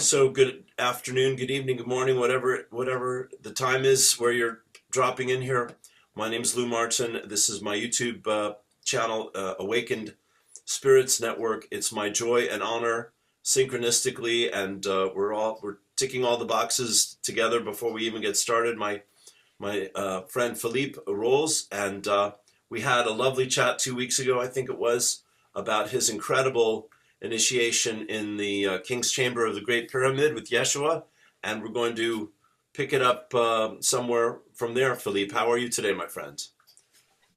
So good afternoon, good evening, good morning, whatever the time is where you're dropping in here. My name's Lou Martin. This is my YouTube channel, Awakened Spirits Network. It's my joy and honor, synchronistically, and we're ticking all the boxes together before we even get started. My friend Phillipe Roels, and we had a lovely chat 2 weeks ago, I think it was, about his incredible initiation in the King's Chamber of the Great Pyramid with Yeshua, and we're going to pick it up somewhere from there. Phillipe, how are you today, my friend?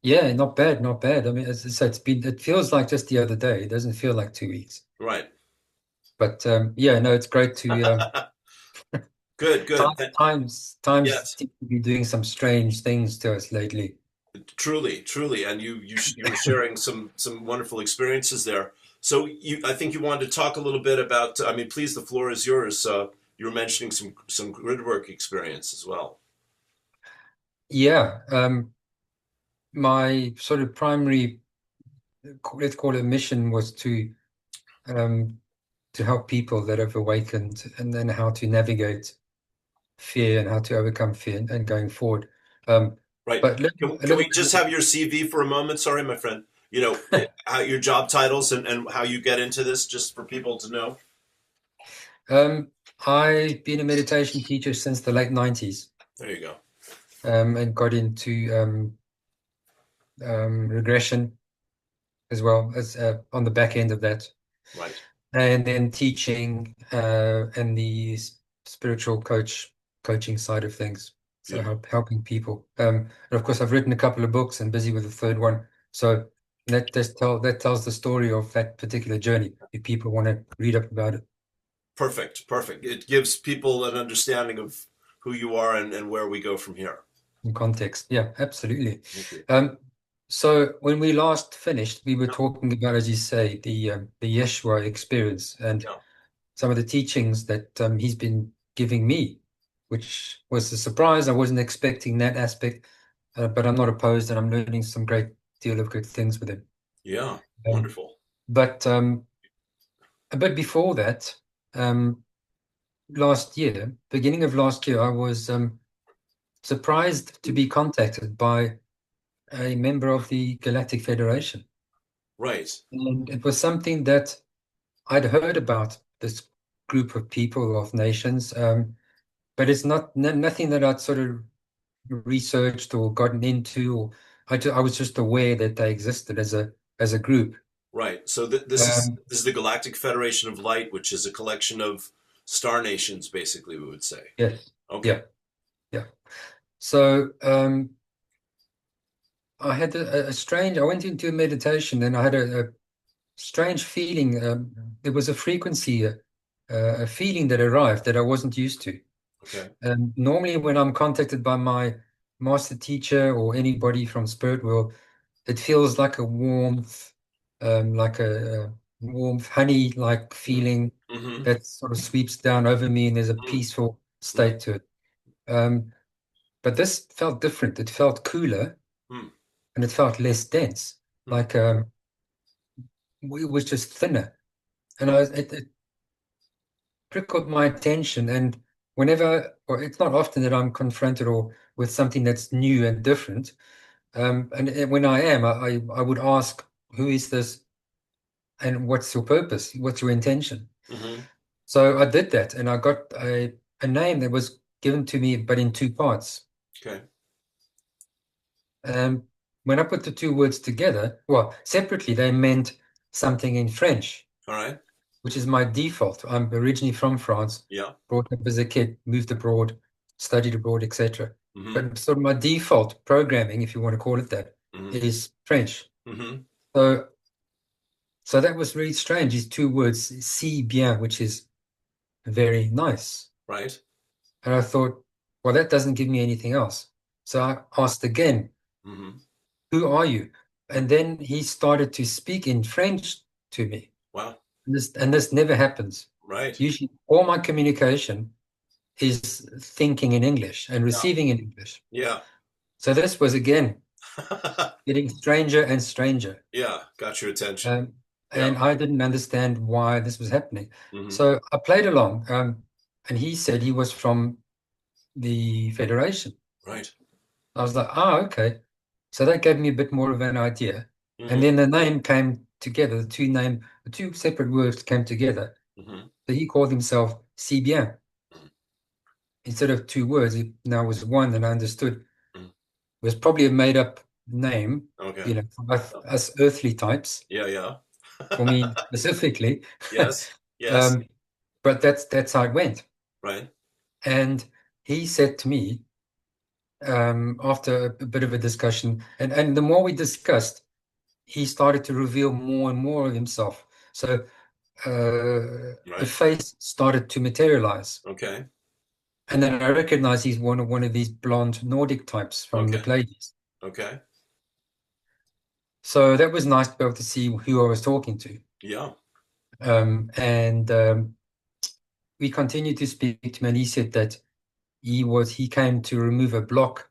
Yeah, not bad, not bad. I mean, as I said, it feels like just the other day. It doesn't feel like 2 weeks. Right. But yeah, no, it's great to Good, good. times Yes, seem to be doing some strange things to us lately. truly, truly. And you were sharing some wonderful experiences there. So I think you wanted to talk a little bit about. I mean, please, the floor is yours. You were mentioning some gridwork experience as well. Yeah, my sort of primary, let's call it mission, was um to help people that have awakened, and then how to navigate fear and how to overcome fear and going forward. Um, Right. but a Can little we just bit. have your CV for a moment? Sorry, my friend. You know, how your job titles and how you get into this, just for people to know. Um, I've been a meditation teacher since the late 90s, There you go. and got into regression as well as on the back end of that, Right. and then teaching and the spiritual coaching side of things. So Beautiful. helping people. And of course, I've written a couple of books and busy with the third one. So that tells the story of that particular journey if people want to read up about it Perfect. Perfect. It gives people an understanding of who you are and where we go from here. in context. Yeah, absolutely. Thank you. Um, so when we last finished, we were talking about, as you say, the Yeshua experience and Yeah. some of the teachings that he's been giving me, which was a surprise. I wasn't expecting that aspect, but I'm not opposed, and I'm learning some great deal of good things with him. Yeah. Um, Wonderful. but a bit before that, um, beginning of last year, I was surprised to be contacted by a member of the Galactic Federation. Right. And it was something that I'd heard about this group of people, of nations, but it's nothing that I'd sort of researched or gotten into. Or I was just aware that they existed as a group. Right. So this is Um, the Galactic Federation of Light, which is a collection of star nations, basically, we would say. yes, Okay. yeah, yeah. So I had a strange. I went into a meditation, and I had a strange feeling. There was a frequency, a feeling that arrived that I wasn't used to. Okay. Normally, when I'm contacted by my master teacher or anybody from spirit world, it feels like a warmth, like a warmth, honey-like feeling Mm-hmm. that sort of sweeps down over me, and there's a peaceful Mm-hmm. state to it. Um, but this felt different. It felt cooler, Mm-hmm. and it felt less dense. Mm-hmm. Like it was just thinner, and it prickled my attention. And whenever, or it's not often that I'm confronted or with something that's new and different. And when I am, I would ask, who is this and what's your purpose? What's your intention? Mm-hmm. So I did that, and I got a name that was given to me, but in two parts. Okay. Um, when I put the two words together, well, separately, they meant something in French, All right. which is my default. I'm originally from France, Yeah. brought up as a kid, moved abroad, studied abroad, etc. Mm-hmm. But sort of my default programming, if you want to call it that, Mm-hmm. is French. Mm-hmm. So so that was really strange. These two words, si bien, which is very nice. Right. And I thought, well, that doesn't give me anything else. So I asked again, Mm-hmm. who are you? And then he started to speak in French to me. Wow. And this never happens. Right. Usually all my communication is thinking in English and Yeah. receiving in English. Yeah. So this was again getting stranger and stranger. Yeah. Got your attention. Um, Yeah. and I didn't understand why this was happening. Hmm. So I played along, and he said he was from the Federation. Right. I was like, oh, okay. So that gave me a bit more of an idea. And Hmm. then the name came together, the two separate words came together. Hmm. So he called himself Si Bien. Instead of two words, it now was one, and I understood it Hmm. was probably a made up name, Okay. for us earthly types, Yeah. Yeah. for me specifically. Yes. Yes. Um, but that's how it went. Right. And he said to me, after a bit of a discussion, and the more we discussed, he started to reveal more and more of himself. So a Right. face started to materialize. Okay. And then I recognized he's one of these blonde Nordic types from the Okay. Pleiades. Okay. So that was nice to be able to see who I was talking to. Yeah. And we continued to speak to him, and he said that he came to remove a block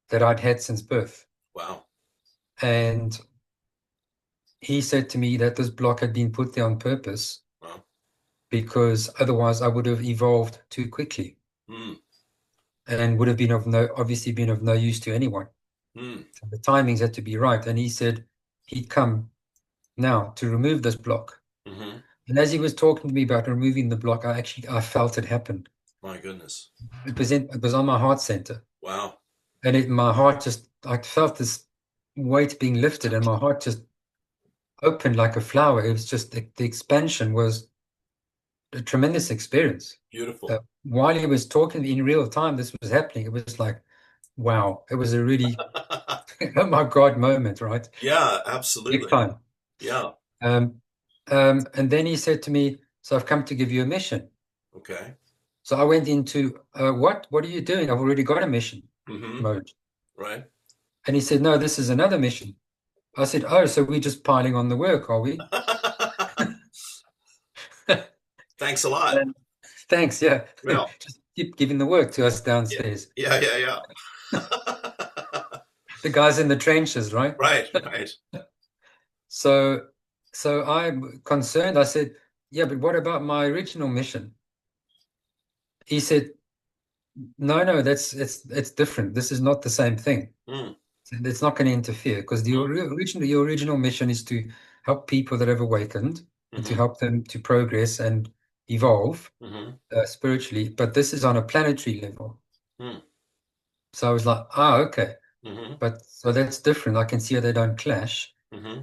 that I'd had since birth. Wow. And he said to me that this block had been put there on purpose Wow. because otherwise I would have evolved too quickly Hmm. and would have been obviously been of no use to anyone. Hmm. So the timings had to be right. And he said he'd come now to remove this block. Hmm. And as he was talking to me about removing the block, I felt it happen. My goodness. It was on my heart center. Wow. And my heart just, I felt this weight being lifted, and my heart just opened like a flower. It was just the expansion was a tremendous experience. Beautiful. While he was talking in real time, this was happening. It was like, wow, it was a really, oh my God moment, right? Yeah. Big Absolutely. time. Yeah. Um, and then he said to me, so I've come to give you a mission. Okay. So I went into, what? What are you doing? I've already got a mission Hmm. mode. Right. And he said, no, this is another mission. I said, oh, so we're just piling on the work, are we? Thanks a lot. And thanks, yeah. Yeah. Just keep giving the work to us Yeah. downstairs. Yeah. Yeah. Yeah. The guys in the trenches, right? Right. Right. So, so I'm concerned. I said, yeah, but what about my original mission? He said, no, no, it's different. This is not the same thing. Mm. It's not going to interfere because Mm. your original mission is to help people that have awakened and to Hmm. help them to progress and evolve Hmm. spiritually. But this is on a planetary level. Mm. So I was like, ah, okay. Hmm. But so that's different. I can see how they don't clash. Hmm.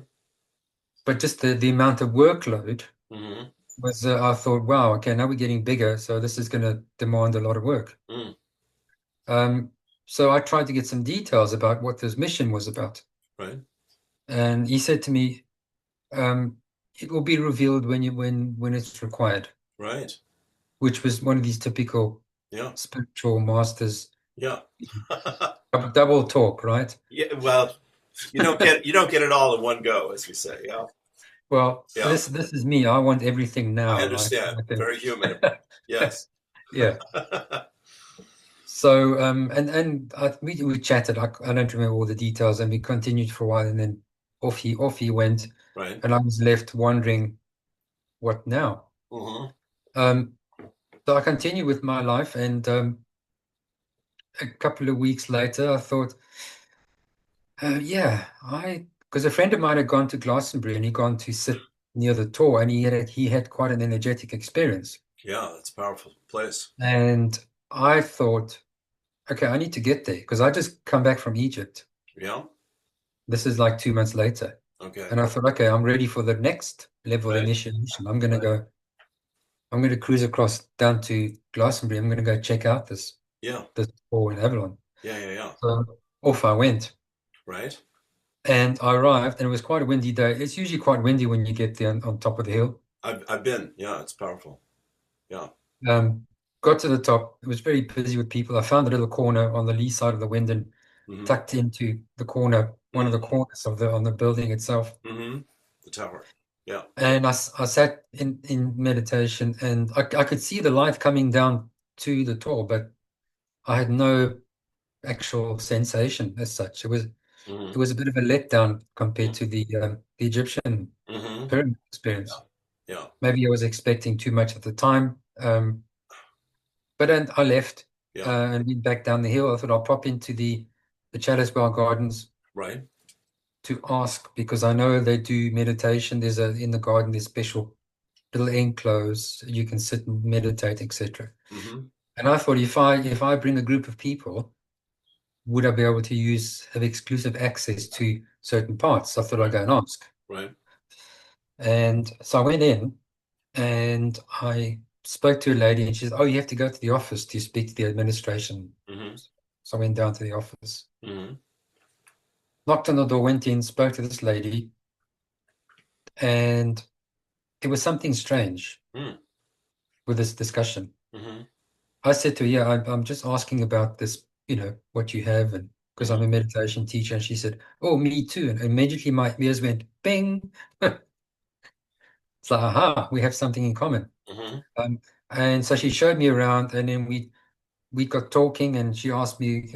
But just the amount of workload Hmm. was, I thought, wow, okay, now we're getting bigger. So this is going to demand a lot of work. Mm. Um, so I tried to get some details about what this mission was about. Right. And he said to me, it will be revealed when it's required, Right. which was one of these typical Yeah. spiritual masters Yeah. double talk, right? Yeah. Well, you don't get it all in one go, as we say. Yeah. Well, Yeah. this is me. I want everything I now, right? understand. Very human. Yes. Yeah. So and we chatted. I don't remember all the details, and we continued for a while, and then off he went, Right. and I was left wondering what now. Hmm. Um, so I continued with my life, and a couple of weeks later, I thought, yeah, I because a friend of mine had gone to Glastonbury and he'd gone to sit near the Tor, and he had quite an energetic experience, Yeah. That's a powerful place. and I thought, okay, I need to get there because I just come back from Egypt. Yeah. This is like 2 months later. Okay. And I thought, okay, I'm ready for the next level Right. initiation. I'm going to Right. go, I'm going to cruise across down to Glastonbury. I'm going to go check out Yeah. this Tor in Avalon. Yeah. Yeah. Yeah. So off I went. Right. And I arrived, and it was quite a windy day. It's usually quite windy when you get there on top of the hill. I've been. Yeah. It's powerful. Yeah. Um, got to the top. It was very busy with people. I found a little corner on the lee side of the wind and Hmm. tucked into the corner, one of the Hmm. corners of the on the building itself. Hmm. The tower. Yeah. And I sat in meditation, and I could see the light coming down to the Tor, but I had no actual sensation as such. Mm-hmm. it was a bit of a letdown compared to the Egyptian Mm-hmm. pyramid experience. Yeah. Yeah. Maybe I was expecting too much at the time. But then I left Yeah. and went back down the hill. I thought I'll pop into the Chalice Gardens Right. to ask, because I know they do meditation. There's in the garden, there's special little enclose you can sit and meditate, etc. Mm-hmm. And I thought, if I bring a group of people, would I be able to have exclusive access to certain parts? I thought I'd Right. go and ask. Right. And so I went in and I spoke to a lady, and she said, "Oh, you have to go to the office to speak to the administration." Mm-hmm. So I went down to the office, Mm-hmm. knocked on the door, went in, spoke to this lady, and it was something strange with this discussion. Mm-hmm. I said to her, "Yeah, I'm just asking about this, what you have, and because I'm Mm-hmm. a meditation teacher." And she said, "Oh, me too." And immediately my ears went bing. It's like, aha, we have something in common. Mm-hmm. Um, and so she showed me around, and then we got talking, and she asked me,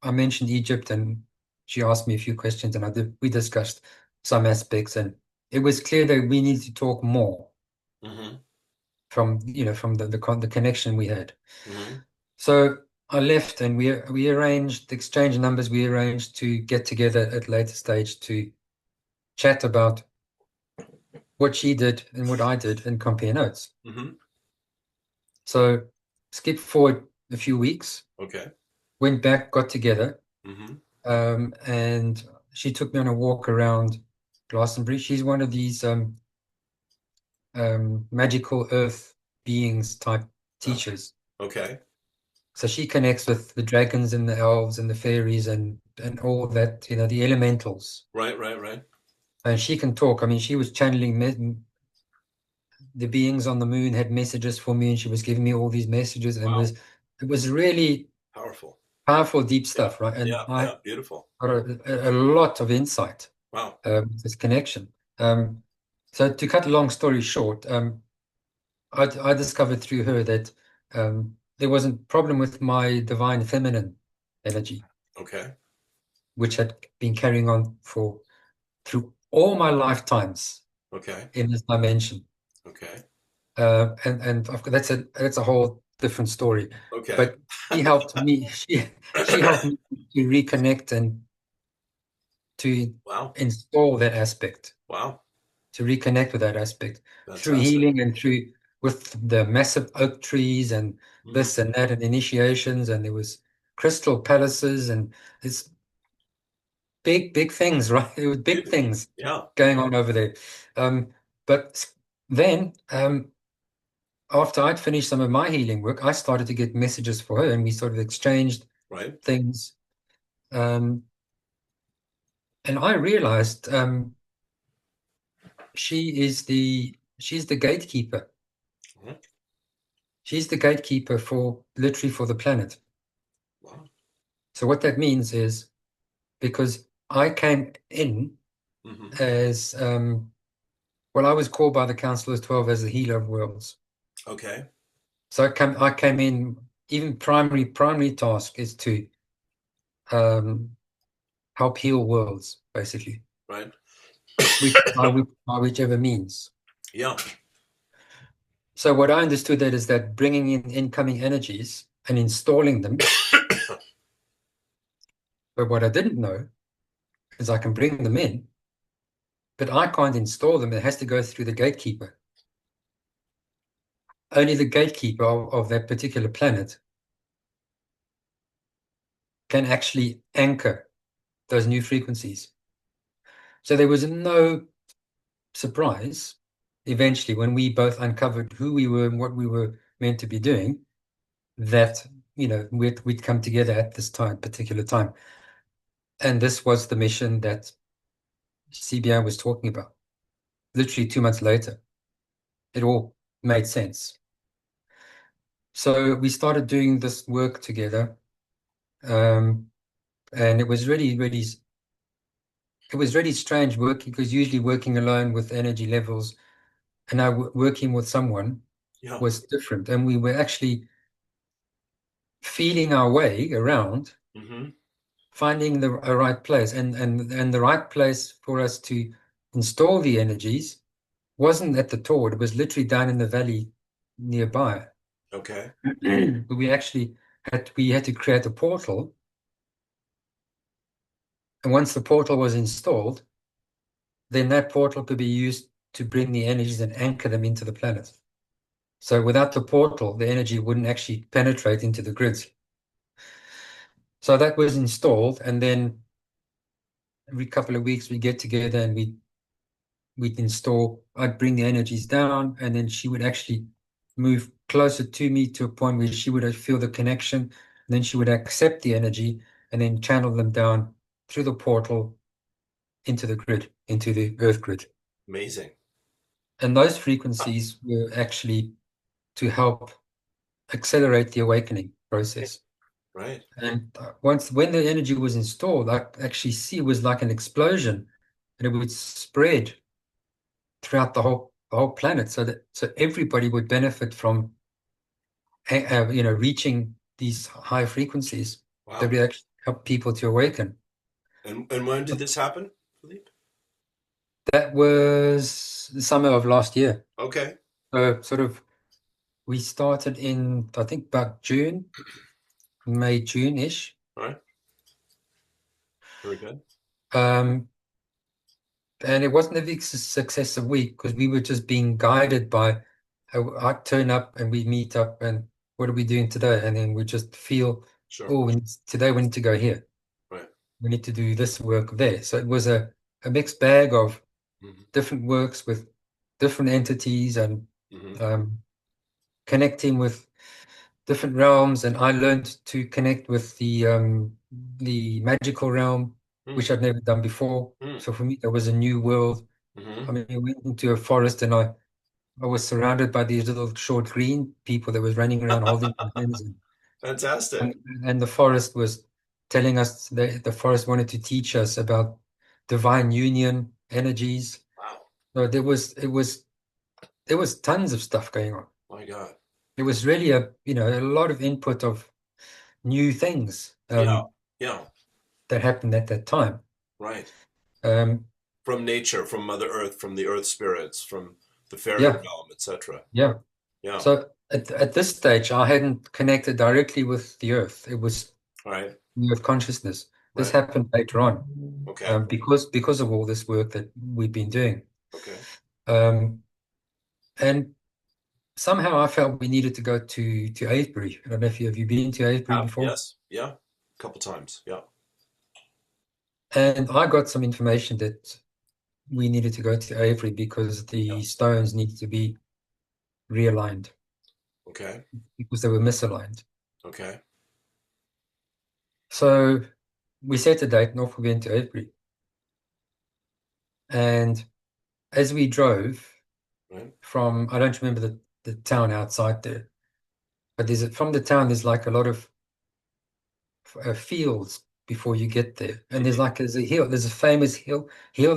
I mentioned Egypt, and she asked me a few questions, and we discussed some aspects, and it was clear that we need to talk more Mm-hmm. from the connection we had. Mm-hmm. So I left, and we arranged to exchange numbers. We arranged to get together at a later stage to chat about what she did and what I did and compare notes. Mm-hmm. So skip forward a few weeks, Okay. went back, got together, Mm-hmm. and she took me on a walk around Glastonbury. She's one of these magical earth beings type Oh, teachers. okay. So she connects with the dragons and the elves and the fairies and all that, the elementals. Right. Right. Right. And she can talk. I mean, she was channeling the beings on the moon had messages for me, and she was giving me all these messages, and Wow. it was really Powerful. powerful, deep Yeah. stuff, right? And Yeah. I Yeah. Beautiful. got a lot of insight, Wow. this connection. So to cut a long story short, I discovered through her that there was a problem with my divine feminine energy, Okay. which had been carrying on through all my lifetimes Okay. in this dimension. Okay. And of course, that's a whole different story. Okay. But she helped me. She helped me to reconnect and to Wow. install that aspect, Wow. to reconnect with that aspect through Fantastic. healing and through with the massive oak trees and Mm-hmm. this and that and initiations, and there was crystal palaces, and it's big things, right? It was big Beautiful. things Yeah. going on over there. But then after I'd finished some of my healing work, I started to get messages for her, and we sort of exchanged Right. things. Um, and I realized she's the gatekeeper. Mhm. She's the gatekeeper literally for the planet. Wow. So what that means is, because I came in Mm-hmm. as well, I was called by the Council of 12 as the healer of worlds. Okay. So I came in, even primary task is to um, help heal worlds, basically, Right. by whichever means. Yeah. So what I understood that is that bringing in incoming energies and installing them, but what I didn't know is I can bring them in, but I can't install them. It has to go through the gatekeeper. Only the gatekeeper of that particular planet can actually anchor those new frequencies. So there was no surprise eventually when we both uncovered who we were and what we were meant to be doing, that we'd come together at this particular time. And this was the mission that CBI was talking about. Literally 2 months later, it all made sense. So we started doing this work together, and it was really strange working, because usually working alone with energy levels and now working with someone Yeah. was different, and we were actually feeling our way around Mm-hmm. finding a right place, and the right place for us to install the energies wasn't at the Tord. It was literally down in the valley nearby. Okay. But we had to create a portal, and once the portal was installed, then that portal could be used to bring the energies and anchor them into the planet. So without the portal, the energy wouldn't actually penetrate into the grids. So that was installed, and then every couple of weeks we get together and we'd install, I'd bring the energies down, and then she would actually move closer to me to a point where she would feel the connection, and then she would accept the energy and then channel them down through the portal into the grid, into the earth grid. Amazing. And those frequencies were actually to help accelerate the awakening process. Right. And when the energy was installed, I actually see it was like an explosion, and it would spread throughout the whole planet, so everybody would benefit from reaching these high frequencies that Wow. would actually help people to awaken. And when did this happen, Philippe? That was the summer of last year. Okay. So sort of we started in, I think, about May, June-ish. All right. Very good. Um, and it wasn't a big successive week because we were just being guided by, I turn up and we meet up and what are we doing today? And then we just feel, Sure. oh, today we need to go here. Right. We need to do this work there. So it was a mixed bag of Hmm. different works with different entities and Hmm. um, connecting with different realms. And I learned to connect with the magical realm, which I'd never done before. Mm. So for me, that was a new world. I Hmm. mean, we went into a forest and I was surrounded by these little short green people that was running around holding their hands. And, Fantastic. and the forest was telling us the forest wanted to teach us about divine union energies. Wow. So there was tons of stuff going on. My God. It was really a lot of input of new things Yeah. Yeah. that happened at that time. Right. Um, From nature, from Mother Earth, from the Earth spirits, from the fairy yeah, realm, etc. yeah. Yeah. So at this stage, I hadn't connected directly with the earth. It was Right. the earth consciousness. This Right. happened later on Okay. because of all this work that we've been doing. Okay. Um, and somehow I felt we needed to go to Avebury. I don't know if have you been to Avebury before? Yes. Yeah. A couple times. Yeah. And I got some information that we needed to go to Avebury because Yeah. the stones needed to be realigned Okay. because they were misaligned. Okay. So we set a date and off we went to Avebury. And as we drove Right. from, I don't remember the town outside there, but from the town, there's like a lot of fields before you get there. And Hmm. there's a hill, there's a famous hill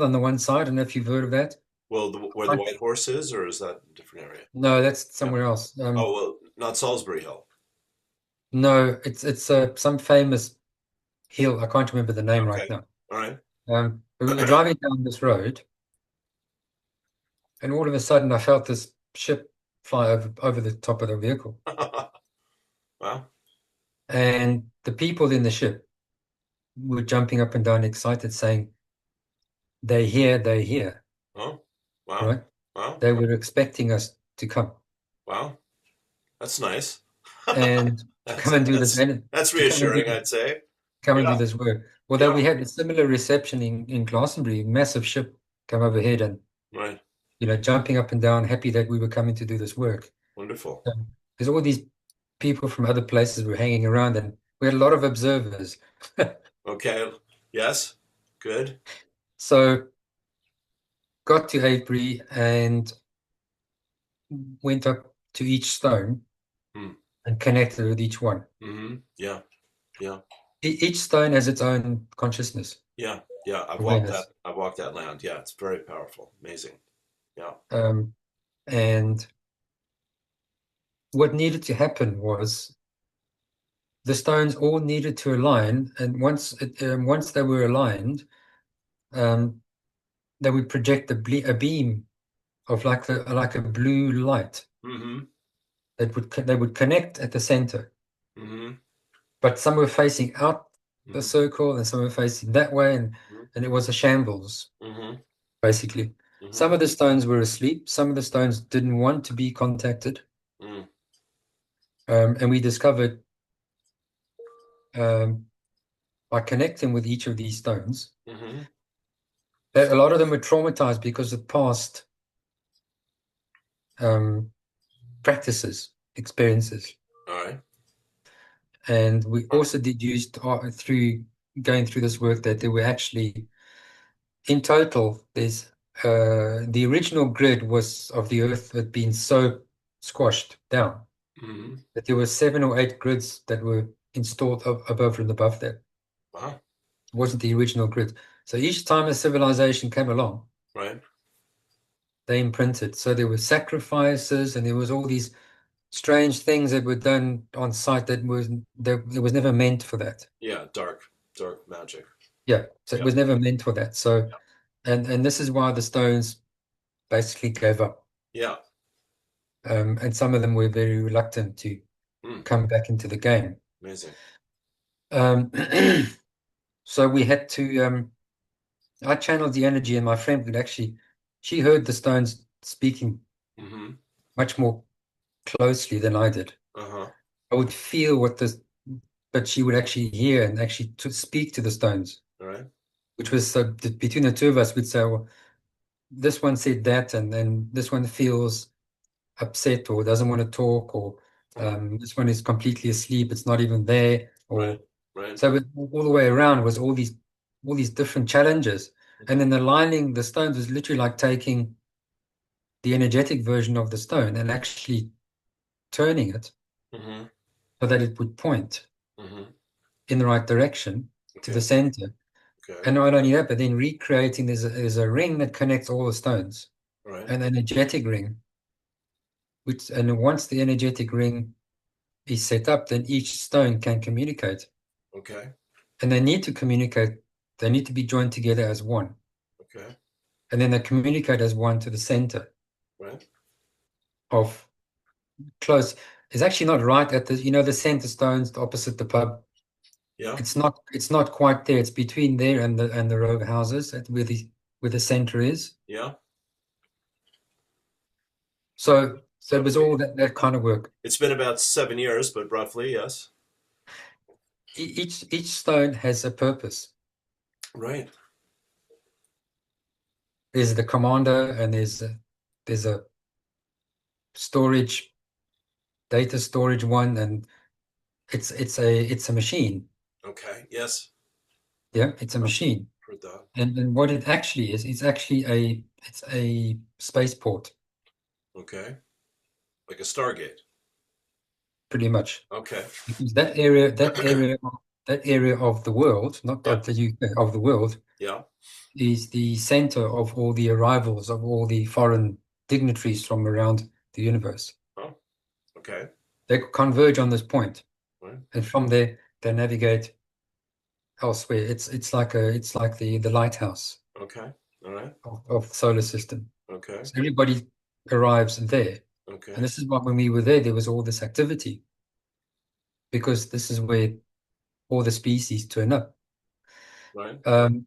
on the one side. I don't know if you've heard of that. Well, where the White Horse is, or is that a different area? No, that's Yeah. somewhere else. Oh well, not Salisbury Hill. No, it's some famous hill. I can't remember the name right Okay. now. All right. But we were driving down this road, and all of a sudden, I felt this ship fly over the top of the vehicle, Wow. and the people in the ship were jumping up and down, excited, saying, "They're here, they're here!" Oh. Wow. Right? Wow. They were expecting us to come Wow. That's nice. and to That's come and do this, that's to come and do reassuring, I'd say. come and do Yeah. this work. Although Yeah. we had a similar reception in Glastonbury, massive ship come overhead and Right. jumping up and down, happy that we were coming to do this work. Wonderful. Because all these people from other places were hanging around, and we had a lot of observers. Okay. Yes. Good. So got to Avebury and went up to each stone Hmm. and connected with each one. Mm-hmm. Yeah. Yeah. Each stone has its own consciousness, Yeah. Yeah. I've walked that. awareness. I've walked that land. Yeah. It's very powerful. Amazing. Yeah. Um, and what needed to happen was the stones all needed to align, and once they were aligned, they would project a beam of like a blue light Mm-hmm. that they would connect at the center. Mm-hmm. But some were facing out the Mm-hmm. circle, and some were facing that way, and it was a shambles, Mm-hmm. basically. Mm-hmm. Some of the stones were asleep. Some of the stones didn't want to be contacted. Mm-hmm. And we discovered, um, by connecting with each of these stones, Mm-hmm. that a lot of them were traumatized because of past um, practices, experiences. All right. And we also deduced through going through this work that there were actually, in total, there's the original grid was of the Earth had been so squashed down Mm-hmm. that there were 7 or 8 grids that were installed above and above that. Wow. It wasn't the original grid. So each time a civilization came along, Right. they imprinted. So there were sacrifices, and there was all these strange things that were done on site that it was never meant for that. Yeah. Dark magic. Yeah, so it Yeah. was never meant for that. So, and this is why the stones basically gave up. Yeah. And some of them were very reluctant to Mm. come back into the game. Amazing. Um, so we had to. I channeled the energy, and my friend could actually. She heard the stones speaking Mm-hmm. much more closely than I did. Uh-huh. I would feel but she would actually hear and actually to speak to the stones, All right. which was so between the two of us, we'd say, well, this one said that, and then this one feels upset or doesn't want to talk, or Mm-hmm. this one is completely asleep, it's not even there, Right. or Right. so all the way around was all these different challenges. And then aligning the stones was literally like taking the energetic version of the stone and actually turning it Mm-hmm. so that it would point Mm-hmm. in the right direction to the Okay. center. Okay. And not only that, but then recreating, there's a ring that connects all the stones, All right. an energetic ring, and once the energetic ring is set up, then each stone can communicate. Okay. And they need to communicate, they need to be joined together as one. Okay. And then they communicate as one to the center Right. of close. It's actually not right at the center stones opposite the pub. Yeah. It's not quite there. It's between there and the row of houses where the center is. Yeah. So it was Roughly. all that kind of work. It's been about 7 years, but roughly, yes. Each stone has a purpose. Right. There's the commander, and there's a storage data storage one, and it's a machine. Okay. Yes. Yeah, it's a machine. Heard that. And what it actually is, it's a spaceport, Okay. Like a Stargate. pretty much. Okay. Because that area of the world, not Yeah. of the UK, of the world, Yeah. is the center of all the arrivals of all the foreign dignitaries from around the universe. Oh. Okay. They converge on this point, Right. and from there they navigate elsewhere. It's like the lighthouse Okay. All right. of the solar system. Okay. So everybody arrives there. And Okay. this is what, when we were there was all this activity, because this is where all the species turn up. Right. Um,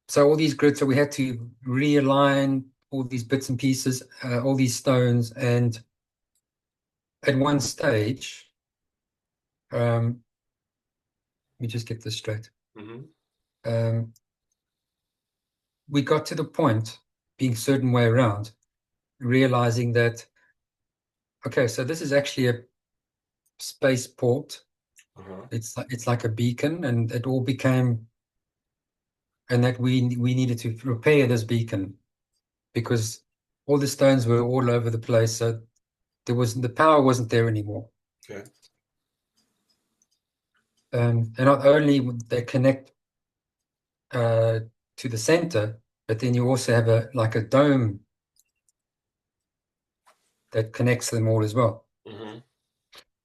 so all these grids, so we had to realign all these bits and pieces, all these stones, and at one stage, let me just get this straight. Mm-hmm. Um, we got to the point, being a certain way around, realizing that, okay, so this is actually a spaceport. Uh-huh. It's like a beacon, and it all became, and that we needed to repair this beacon because all the stones were all over the place. So the power wasn't there anymore. Okay. And not only would they connect uh, to the center, but then you also have like a dome that connects them all as well. Mm-hmm.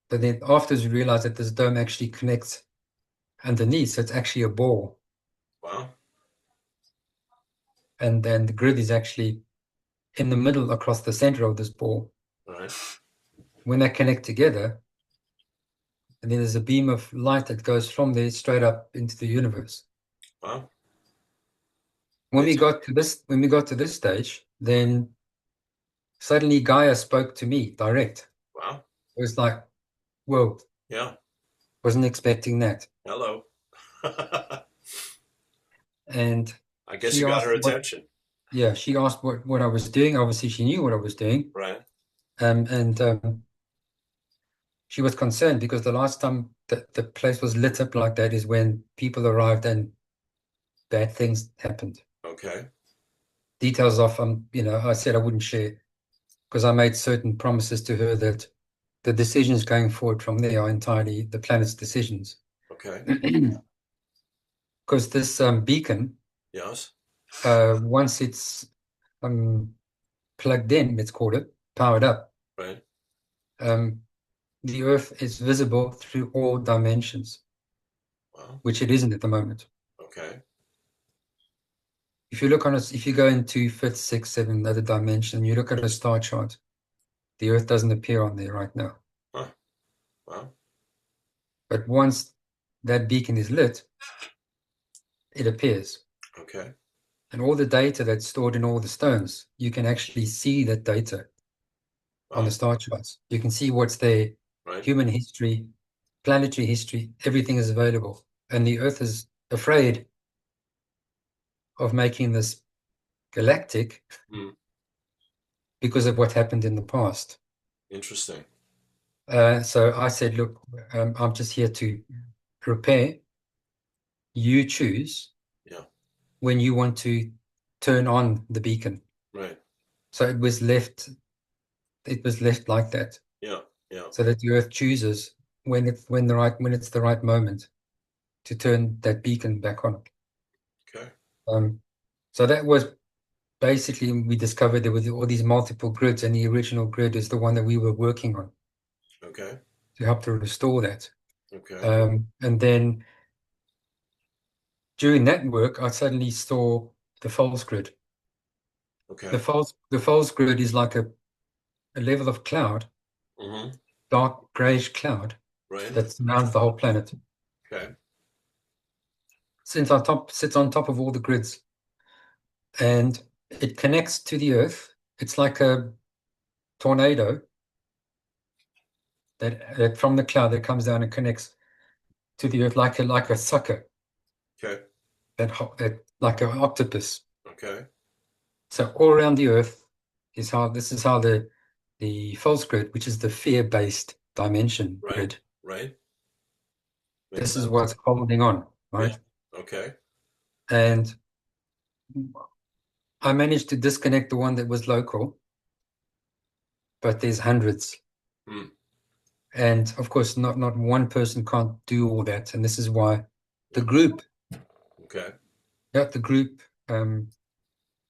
But then afterwards we realized that this dome actually connects underneath, so it's actually a ball. Wow. And then the grid is actually in the middle across the center of this ball. Right. When they connect together, and then there's a beam of light that goes from there straight up into the universe. Wow. When we Amazing. got to this stage, then suddenly Gaia spoke to me direct. Wow. It was like, whoa, Yeah. wasn't expecting that. Hello. And I guess she you got asked her attention. she asked what I was doing. Obviously, she knew what I was doing. Right. And she was concerned because the last time the place was lit up like that is when people arrived and bad things happened. Okay. Details of, I said I wouldn't share because I made certain promises to her that the decisions going forward from there are entirely the planet's decisions. Okay. Because this beacon, Yes. once it's plugged in, let's call it, powered up, Right. um, the Earth is visible through all dimensions, Wow. which it isn't at the moment. Okay. If you look on us, if you go into fifth, sixth, seventh, other dimension, you look at a star chart, the Earth doesn't appear on there right now. Huh. Wow. But once that beacon is lit, it appears. Okay. And all the data that's stored in all the stones, you can actually see that data on the Wow. star charts. You can see what's there, Right. human history, planetary history, everything is available. And the Earth is afraid of making this galactic Hmm. because of what happened in the past. Interesting. So I said, look, I'm just here to prepare. You choose Yeah. when you want to turn on the beacon. Right. So it was left like that, Yeah. Yeah. so that the Earth chooses when it's the right moment to turn that beacon back on. Okay. So that was basically, we discovered there were all these multiple grids, and the original grid is the one that we were working on Okay. to help to restore that. Okay. And then during that work, I suddenly saw the false grid. Okay. The false grid is like a level of cloud, Mm-hmm. dark grayish cloud Right. that surrounds the whole planet. Okay. Sits on top of all the grids, and it connects to the Earth. It's like a tornado that from the cloud that comes down and connects to the Earth like a sucker, Okay. that like an octopus. Okay. So all around the Earth is how the false grid, which is the fear-based dimension Right. grid, Right. Makes this is sense. what's holding on, Yeah. right? Okay. And I managed to disconnect the one that was local, but there's hundreds. Hmm. And of course, not one person can't do all that. And this is why the Yeah. group, Okay. yeah, the group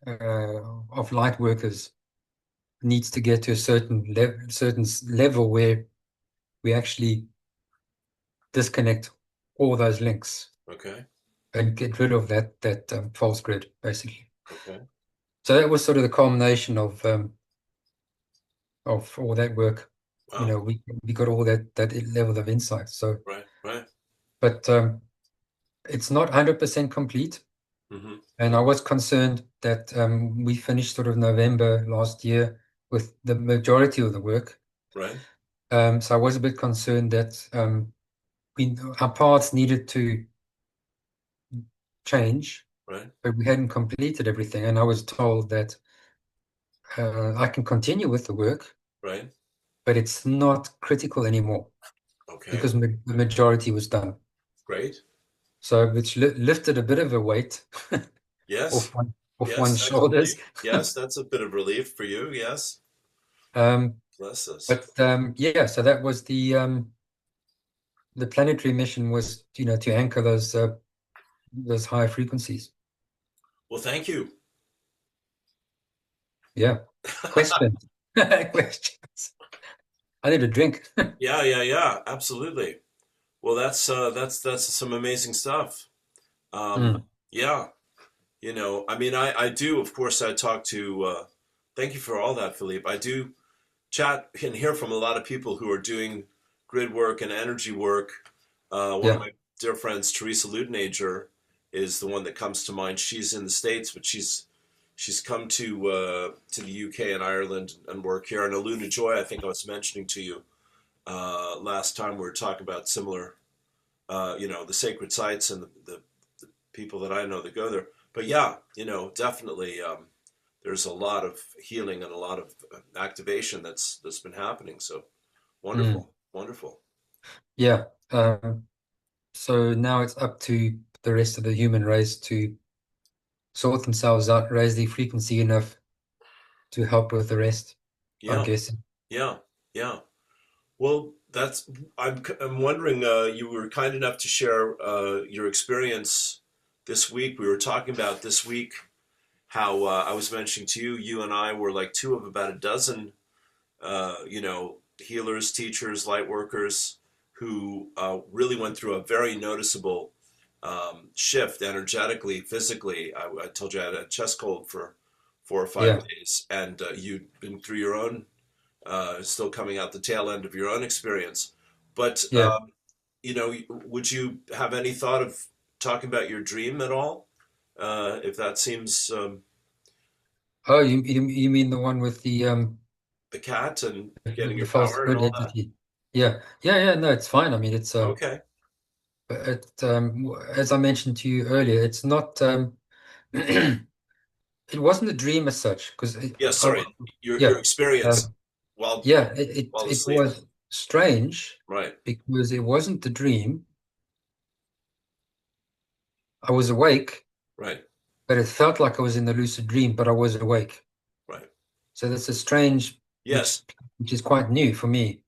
of light workers needs to get to a certain level where we actually disconnect all those links Okay. and get rid of that false grid, basically. Okay. So that was sort of the culmination of all that work. Wow. We got all that level of insight. So, Right. Right. but it's not 100% complete. Mm-hmm. And I was concerned that we finished sort of November last year with the majority of the work. Right. So I was a bit concerned that our paths needed to change, Right. but we hadn't completed everything. And I was told that I can continue with the work, Right. but it's not critical anymore Okay. because the majority was done. Great. So which lifted a bit of a weight Yes. off one's Yes. That's relief. shoulders. Yes. That's a bit of relief for you. Yes. Um, Bless us. but yeah, so that was the planetary mission was, to anchor those high frequencies. Well, thank you. Yeah. Questions. Questions. I need a drink. Yeah, yeah, yeah, absolutely. Well, that's some amazing stuff. Um, Mm, yeah, I mean, I do, of course, I talk to. Thank you for all that, Philippe. I do chat and hear from a lot of people who are doing grid work and energy work. One of yeah. my dear friends, Teresa Ludenager, is the one that comes to mind. She's in the States, but she's come to the UK and Ireland and work here. And Aluna Joy, I think I was mentioning to you last time we were talking about similar, the sacred sites and the people that I know that go there. But yeah, definitely, there's a lot of healing and a lot of activation that's been happening. So Mm, wonderful, wonderful. yeah. So now it's up to the rest of the human race to sort themselves out, raise the frequency enough to help with the rest, I'm Yeah, guessing. yeah, yeah. Well, I'm wondering. You were kind enough to share your experience this week. We were talking about this week how I was mentioning to you. You and I were like two of about a dozen, healers, teachers, light workers who really went through a very noticeable shift energetically, physically. I told you I had a chest cold for 4 or 5 Yeah, days, and you'd been through your own, still coming out the tail end of your own experience. But, yeah. would you have any thought of talking about your dream at all? If that seems Oh, you mean the one with the cat and getting the your false power and grid all that? entity? Yeah, yeah, yeah. No, it's fine. I mean, Okay. as I mentioned to you earlier, it's not it wasn't a dream as such because Yeah, sorry. Your yeah, experience um, while yeah, while it asleep. was strange Right. because it wasn't the dream. I was awake, Right. but it felt like I was in the lucid dream, but I was awake. Right. So that's a strange, Yes. which is quite new for me.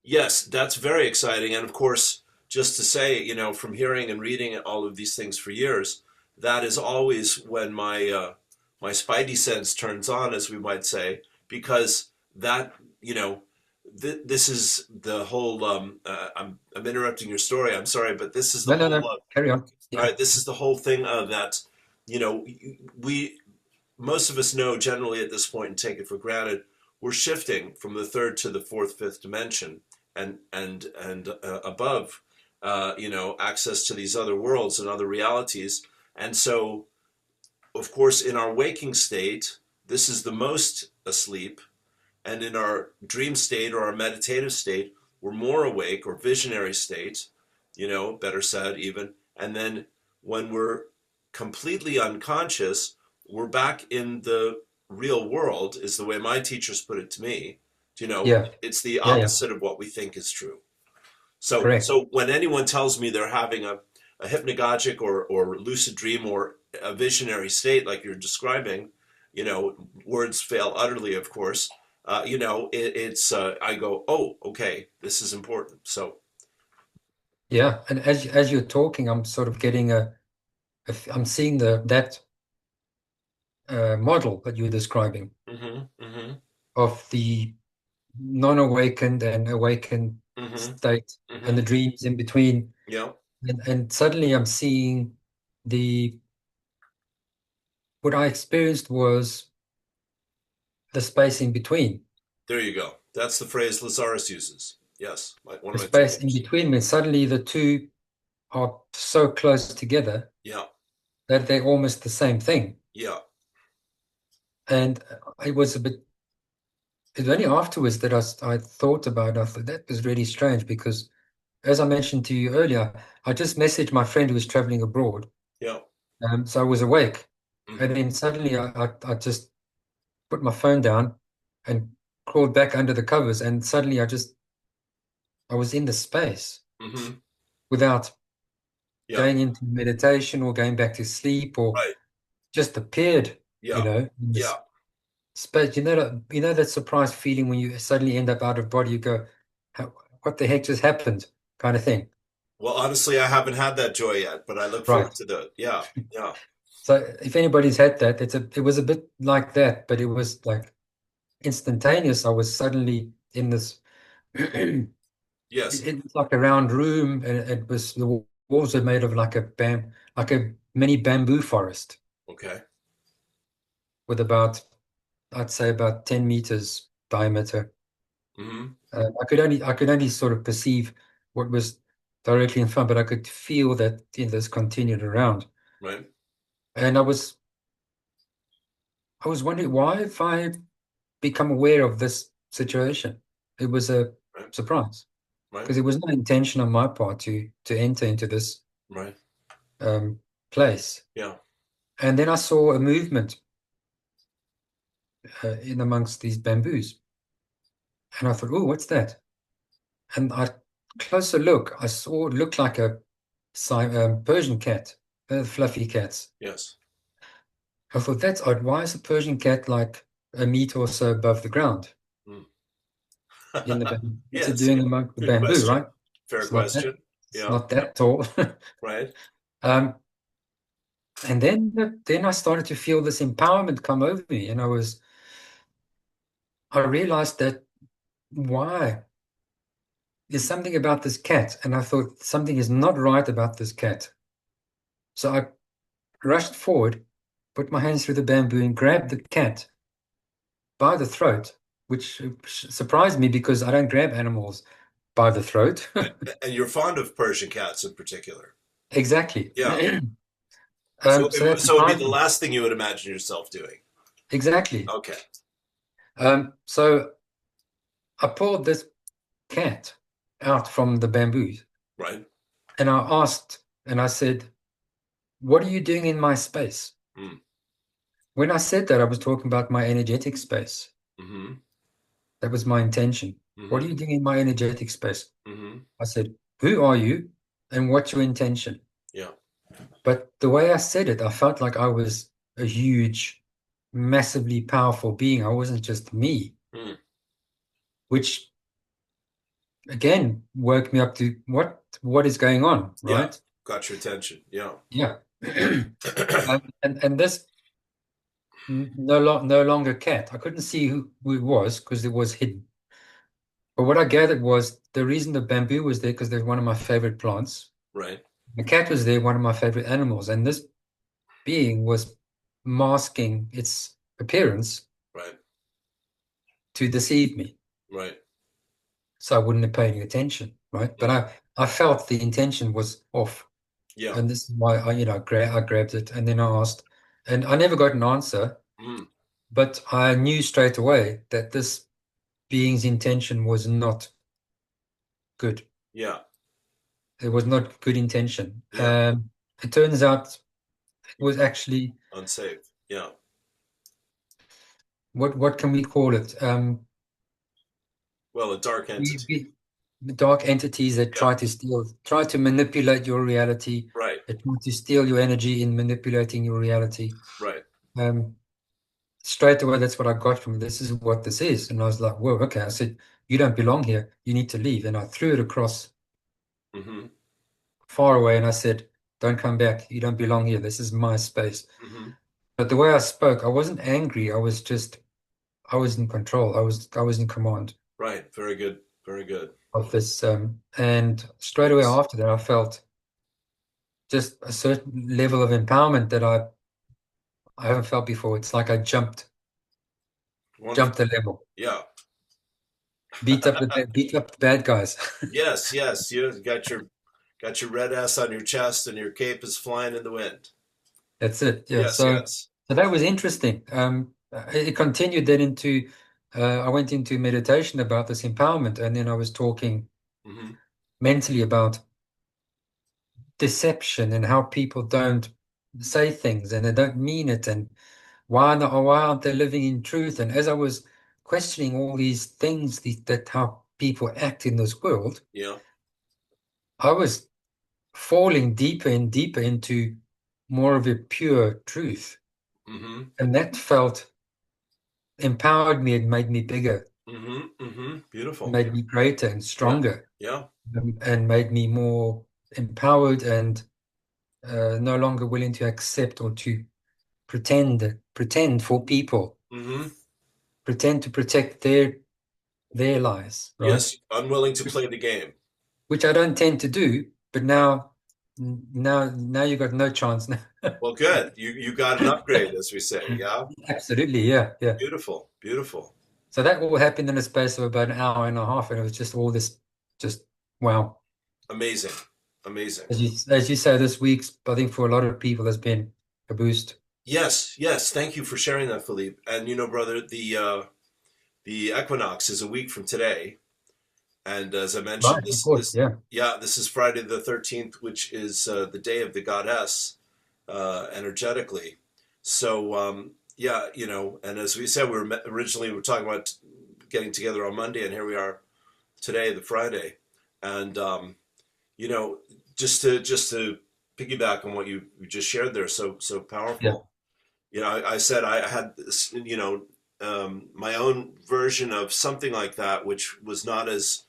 Yes, that's very exciting. And of course, just to say, from hearing and reading all of these things for years, that is always when my spidey sense turns on, as we might say, because that, this is the whole. I'm interrupting your story. I'm sorry, but this is the No, no, whole. no. Carry on. All Yeah, right, this is the whole thing of that. You know, we most of us know generally at this point and take it for granted we're shifting from the third to the fourth, fifth dimension, and above, access to these other worlds and other realities. And so, of course, in our waking state, this is the most asleep, and in our dream state or our meditative state, we're more awake, or visionary state, better said even. And then when we're completely unconscious, we're back in the real world, is the way my teachers put it to me. yeah, It's the yeah, yeah. opposite of what we think is true. So, Correct. so when anyone tells me they're having a hypnagogic or lucid dream or a visionary state like you're describing, words fail utterly, of course. It's I go, oh, okay, this is important. So, Yeah, and as you're talking, I'm sort of getting I'm seeing that model that you're describing mm-hmm, mm-hmm, of the non-awakened and awakened mm-hmm, state and mm-hmm, the dreams in between. yeah, And suddenly I'm seeing the what I experienced was the space in between. there you go. That's the phrase Lazarus uses. Yes, one The of my space in teachers. between when suddenly the two are so close together Yeah, that they're almost the same thing. yeah, And it was a bit, it was only afterwards that I thought about it. I thought that was really strange because, as I mentioned to you earlier, I just messaged my friend who was traveling abroad. yeah, So I was awake. And mm-hmm, then suddenly I just put my phone down and crawled back under the covers. And suddenly I was in the space mm-hmm, without yeah, going into meditation or going back to sleep or right, just appeared, yeah, in yeah. this space. That surprise feeling when you suddenly end up out of body, you go, what the heck just happened? Kind of thing. Well, honestly, I haven't had that joy yet, but I look forward Right. to the, yeah, yeah, So if anybody's had that, it was a bit like that, but it was like instantaneous. I was suddenly in this Yes. It was like a round room, and it was the walls were made of like like a mini bamboo forest Okay. with about, I'd say about 10 meters diameter. Mm-hmm. I could only sort of perceive what was directly in front, but I could feel that, you know, this continued around. Right. And I was wondering why if I become aware of this situation. It was a Right. surprise Right. because there was no intention on my part to enter into this Right. um, place. Yeah. And then I saw a movement in amongst these bamboos, and I thought, "Oh, what's that?" And I closer look, I saw it looked like a Persian cat, fluffy cats. Yes. I thought that's odd. Why is a Persian cat like a meter or so above the ground Mm. in the bamboo? What's it Yes. doing among the Good bamboo, question. right? Fair It's not that. question. It's Yeah. not that tall. Right. Um, and then I started to feel this empowerment come over me, and I realized that why there's something about this cat, and I thought something is not right about this cat. So I rushed forward, put my hands through the bamboo, and grabbed the cat by the throat, which surprised me because I don't grab animals by the throat. And you're fond of Persian cats in particular. Exactly. Yeah. So that So it'd be the surprised me. last thing you would imagine yourself doing. Exactly. Okay. So I pulled this cat out from the bamboos, Right. and I asked, and I said, "What are you doing in my space?" Mm. When I said that, I was talking about my energetic space. Mm-hmm. That was my intention. What are Mm-hmm. you doing in my energetic space? Mm-hmm. I said, "Who are you and what's your intention?" Yeah. But the way I said it, I felt like I was a huge, massively powerful being. I wasn't just me, Mm. which again woke me up to what is going on, Yeah. right? Got your attention. Yeah. Yeah. And this no longer cat. I couldn't see who it was because it was hidden. But what I gathered was the reason the bamboo was there because they're one of my favorite plants. Right. The cat was there, one of my favorite animals, and this being was masking its appearance Right. to deceive me, Right. so I wouldn't have paid any attention, right? But Mm. I felt the intention was off, Yeah. and this is why I grabbed it, and then I asked, and I never got an answer, Mm. but I knew straight away that this being's intention was not good. Yeah. It was not good intention. Yeah. It turns out it was actually Unsafe. Yeah. what can we call it? Well, a dark entity. We dark entities that Yeah. try to manipulate your reality. Right. They try to steal your energy in manipulating your reality. Right. Um, Straight away, that's what I got from it. This is what this is. And I was like, whoa, okay. I said, you don't belong here. You need to leave. And I threw it across Mm-hmm. far away and I said, don't come back. You don't belong here. This is my space. Mm-hmm. But the way I spoke, I wasn't angry. I was in control. I was in command Right. Very good. Very good. of this. And straight away Nice. after that, I felt just a certain level of empowerment that I haven't felt before. It's like I Wonderful. jumped a level, Yeah. beat up the bad guys. Yes. Yes. You got your red S on your chest, and your cape is flying in the wind. That's it. Yeah. Yes. Yes. So that was interesting. It continued then into I went into meditation about this empowerment, and then I was talking Mm-hmm. mentally about deception and how people don't say things and they don't mean it, and why aren't they living in truth? And as I was questioning all these things that how people act in this world, Yeah. I was falling deeper and deeper into more of a pure truth. Mm-hmm. And that felt empowered me and made me bigger, Mm-hmm. Mm-hmm. Beautiful. made me greater and Yeah. stronger, Yeah. and made me more empowered and no longer willing to accept or to pretend for people, Mm-hmm. pretend to protect their there lies, right? Yes, unwilling to play the game. Which I don't tend to do, but now you got no chance now. Well, good. You got an upgrade, as we say. Yeah. Absolutely, yeah, yeah. Beautiful. Beautiful. So that all happened in a space of about an hour and a half, and it was just all this, just wow. Amazing. Amazing. As you say, this week's, I think for a lot of people has been a boost. Yes, yes. Thank you for sharing that, Philippe. And brother, the equinox is a week from today, and as I mentioned, Right, of course, yeah, this is Friday the 13th, which is the day of the goddess, energetically. So yeah, and as we said, originally we were talking about getting together on Monday, and here we are today, the Friday, and you know, just to piggyback on what you just shared there, so yeah, powerful. I said I had this, my own version of something like that, which was not as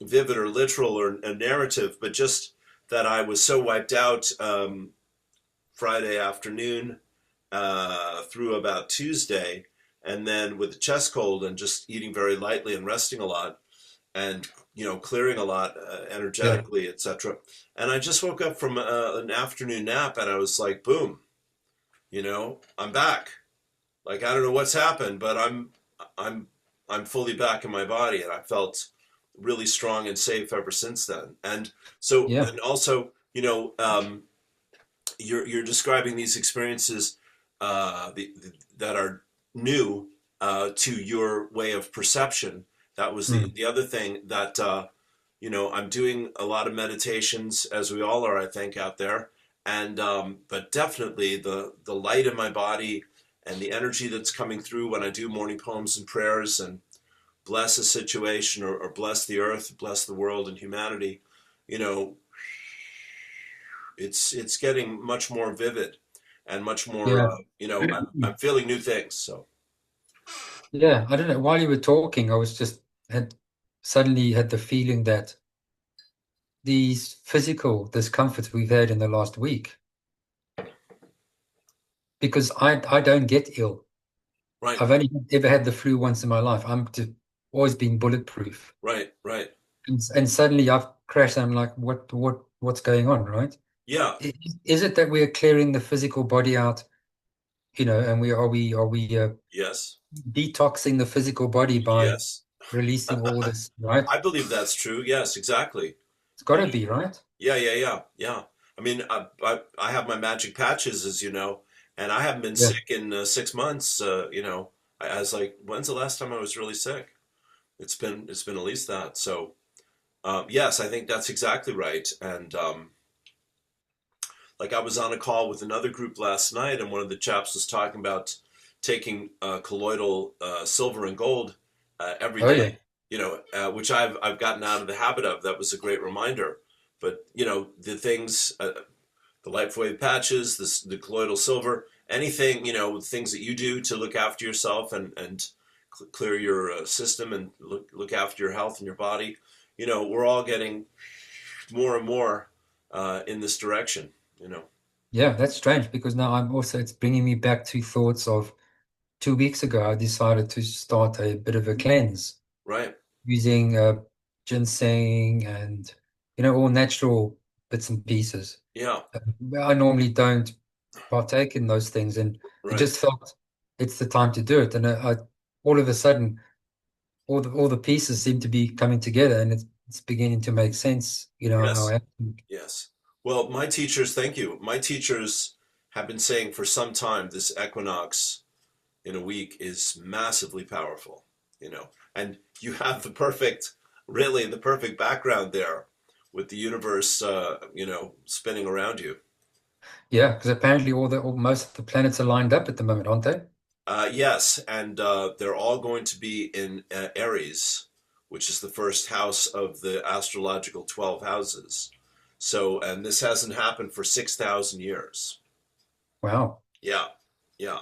vivid or literal or a narrative, but just that I was so wiped out Friday afternoon through about Tuesday, and then with the chest cold and just eating very lightly and resting a lot, and clearing a lot yeah, energetically, etc. And I just woke up from an afternoon nap, and I was like, boom, I'm back. Like, I don't know what's happened, but I'm I'm fully back in my body, and I felt really strong and safe ever since then. And so, yeah, and also, you're describing these experiences that are new to your way of perception. That was the mm, the other thing that I'm doing a lot of meditations, as we all are, I think, out there. And but definitely the light in my body and the energy that's coming through when I do morning poems and prayers and bless a situation, or bless the earth, bless the world and humanity, you know, it's getting much more vivid and much more. yeah, I'm feeling new things. So yeah. I don't know. While you were talking, I was just had suddenly had the feeling that these physical discomforts we've had in the last week, because I don't get ill. right, I've only ever had the flu once in my life. Always been bulletproof. right, right. And suddenly I've crashed. And I'm like, what's going on, right? Yeah. Is it that we're clearing the physical body out, and are we Yes. detoxing the physical body by Yes. releasing all this, right? I believe that's true. Yes, exactly. It's got to be, right? Yeah, yeah, yeah, yeah. I mean, I have my magic patches, as you know, and I haven't been Yeah, sick in 6 months. I was like, when's the last time I was really sick? It's been at least that. So yes, I think that's exactly right. And like, I was on a call with another group last night, and one of the chaps was talking about taking colloidal silver and gold every oh yeah, day. Which I've gotten out of the habit of. That was a great reminder. But the things, the life wave patches, the colloidal silver, anything, things that you do to look after yourself and clear your system and look after your health and your body. We're all getting more and more in this direction. yeah. That's strange because now it's bringing me back to thoughts of 2 weeks ago. I decided to start a bit of a cleanse Right? using ginseng and all natural bits and pieces. Yeah. I normally don't partake in those things, and it Right. just felt it's the time to do it. And all of a sudden, all the pieces seem to be coming together, and it's beginning to make sense. How Yes. I have to. Yes. Well, my teachers, thank you. My teachers have been saying for some time this equinox in a week is massively powerful, and you have really the perfect background there with the universe, spinning around you. Yeah, because apparently most of the planets are lined up at the moment, aren't they? Yes, and they're all going to be in Aries, which is the first house of the astrological 12 houses. So, and this hasn't happened for 6,000 years. Wow. Yeah, yeah,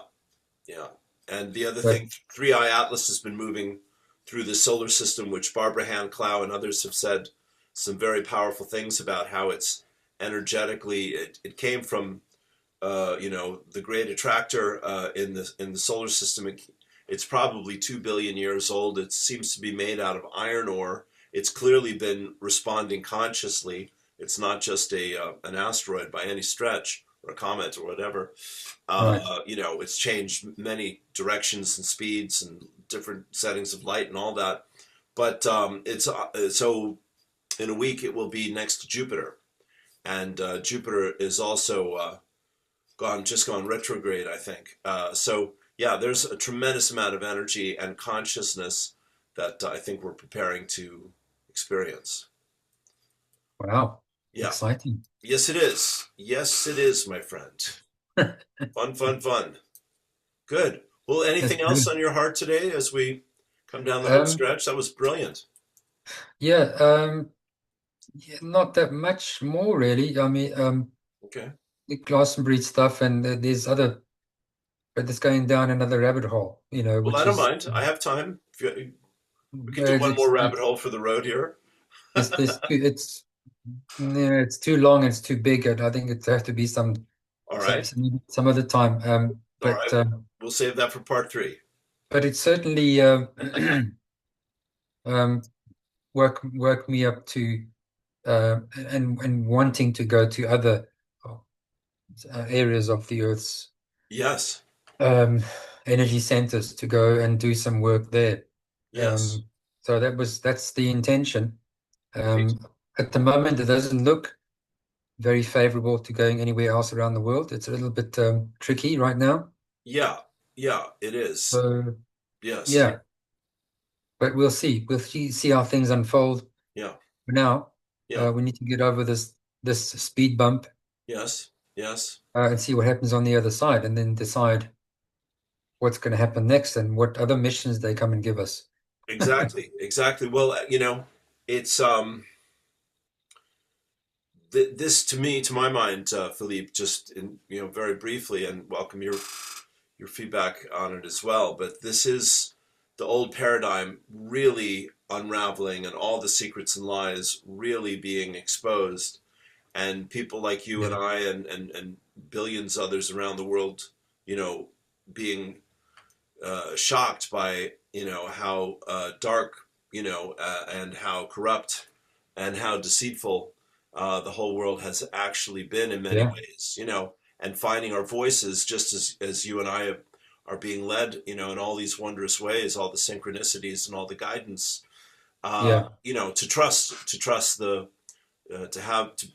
yeah. And the other But thing, Three Eye Atlas has been moving through the solar system, which Barbara Hand Clow and others have said some very powerful things about how it's energetically, it came from the great attractor in the solar system, It's probably 2 billion years old. It seems to be made out of iron ore. It's clearly been responding consciously. It's not just an asteroid by any stretch, or a comet or whatever. Right. It's changed many directions and speeds and different settings of light and all that. But it's so in a week it will be next to Jupiter, and Jupiter is also gone retrograde, I think. So yeah, there's a tremendous amount of energy and consciousness that I think we're preparing to experience. Wow. Yeah. Exciting. Yes, it is. Yes, it is, my friend. Fun, fun, fun. Good. Well, That's anything else good. on your heart today as we come down the home Um, stretch? That was brilliant. yeah, yeah, not that much more really. I mean, Okay. the Glastonbury stuff, and there's other, but it's going down another rabbit hole, Well, I which don't is mind. I have time. We could do it's one more it's rabbit hole for the road here. it's too long and it's too big, and I think it has to be All some right. some, some other time. All But right. We'll save that for part three. but it's certainly um, work me up to and wanting to go to other areas of the Earth's Yes. um, energy centers to go and do some work there. Yes. Um, so that's the intention. Great. At the moment, it doesn't look very favorable to going anywhere else around the world. It's a little bit tricky right now. Yeah. Yeah, it is. So Yes. yeah, but we'll see. We'll see how things unfold. Yeah. For now, Yeah. we need to get over this speed bump Yes. Yes. and see what happens on the other side, and then decide what's going to happen next and what other missions they come and give us. Exactly. Exactly. Well, it's this to me, to my mind, Philippe, just in very briefly, and welcome your feedback on it as well. But this is the old paradigm really unraveling, and all the secrets and lies really being exposed, and people like you and Yeah, I and billions others around the world, being shocked by how dark and how corrupt and how deceitful the whole world has actually been in many yeah, ways, and finding our voices just as you and I are being led, in all these wondrous ways, all the synchronicities and all the guidance, yeah, to trust to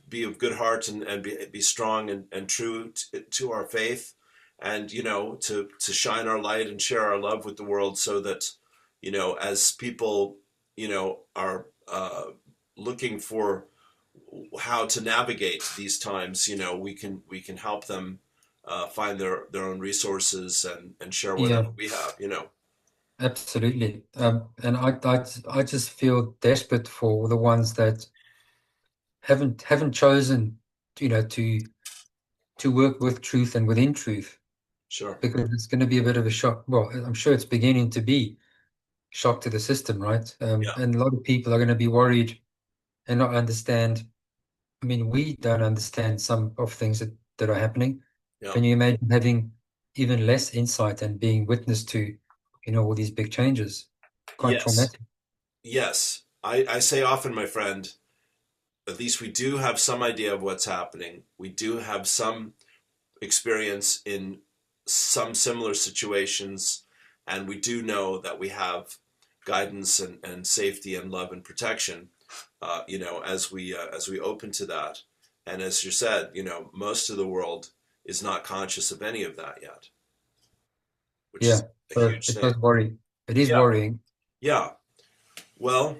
be of good heart and be strong and true to our faith, and to shine our light and share our love with the world, so that as people are looking for how to navigate these times, we can help them find their own resources and share yeah, whatever we have. absolutely. And I just feel desperate for the ones that haven't chosen, to work with truth and within truth, Sure. because it's going to be a bit of a shock. Well, I'm sure it's beginning to be shock to the system, right? Yeah. And a lot of people are going to be worried and not understand. I mean, we don't understand some of things that are happening. Yeah. Can you imagine having even less insight and being witness to, all these big changes? Quite Yes. traumatic. Yes. I say often, my friend, at least we do have some idea of what's happening. We do have some experience in some similar situations, and we do know that we have guidance and safety and love and protection. As we open to that, and as you said, most of the world is not conscious of any of that yet, which is Yeah. a So huge it thing. does worry. It is Yeah, worrying. yeah. Well,